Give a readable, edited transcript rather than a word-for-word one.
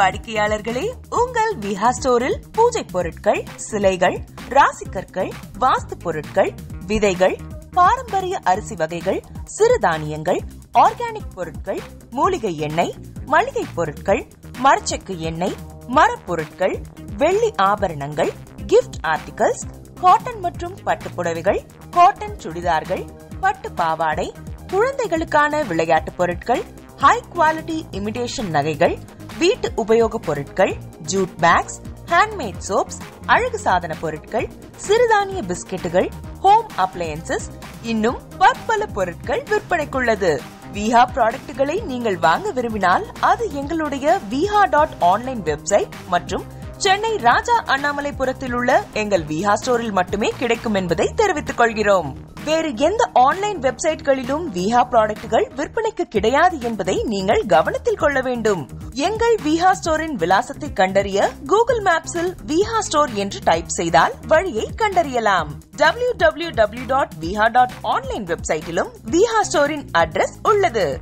வாடிக்கையாளர்களே, உங்கள் விஹா ஸ்டோரில் பூஜை பொருட்கள், சிலைகள், ராசிக்கற்கள், வாஸ்து பொருட்கள், விதைகள், பாரம்பரிய அரிசி வகைகள், சிறுதானியங்கள், ஆர்கானிக் பொருட்கள், மூலிகை எண்ணெய், மளிகை பொருட்கள், மரச்செக்கு எண்ணெய், மரப்பொருட்கள், வெள்ளி ஆபரணங்கள், கிஃப்ட் ஆர்டிகல்ஸ், காட்டன் மற்றும் பட்டு புடவைகள், காட்டன் சுடிதார்கள், பட்டு பாவாடை, குழந்தைகளுக்கான விளையாட்டு பொருட்கள், ஹை குவாலிட்டி இமிடேஷன் நகைகள், வீட்டு உபயோக பொருட்கள், ஜூட் பேக்ஸ், ஹேண்ட்மேட் சோப்ஸ், அழகு சாதன பொருட்கள், சிறுதானிய பிஸ்கெட்டுகள், ஹோம் அப்ளையன்சஸ், இன்னும் பற்பல பொருட்கள் விற்பனைக்குள்ளது. விஹா ப்ராடக்ட்களை நீங்கள் வாங்க விரும்பினால் அது எங்களுடைய VIHA.ONLINE வெப்சைட் மற்றும் சென்னை ராஜா அண்ணாமலைபுரத்தில் உள்ள எங்கள் விஹா ஸ்டோரில் மட்டுமே கிடைக்கும் என்பதை தெரிவித்துக் கொள்கிறோம். வேறு எந்த ஆன்லைன் வெப்சைட்களிலும் விஹா ப்ராடக்ட்கள் விற்பனைக்கு கிடையாது என்பதை நீங்கள் கவனத்தில் கொள்ள வேண்டும். எங்கள் விஹா ஸ்டோரின் விலாசத்தை கண்டறிய கூகுள் மேப்ஸில் விஹா ஸ்டோர் என்று டைப் செய்தால் வழியை கண்டறியலாம். www.viha.online வெப்சைட்டிலும் விஹா ஸ்டோரின் அட்ரஸ் உள்ளது.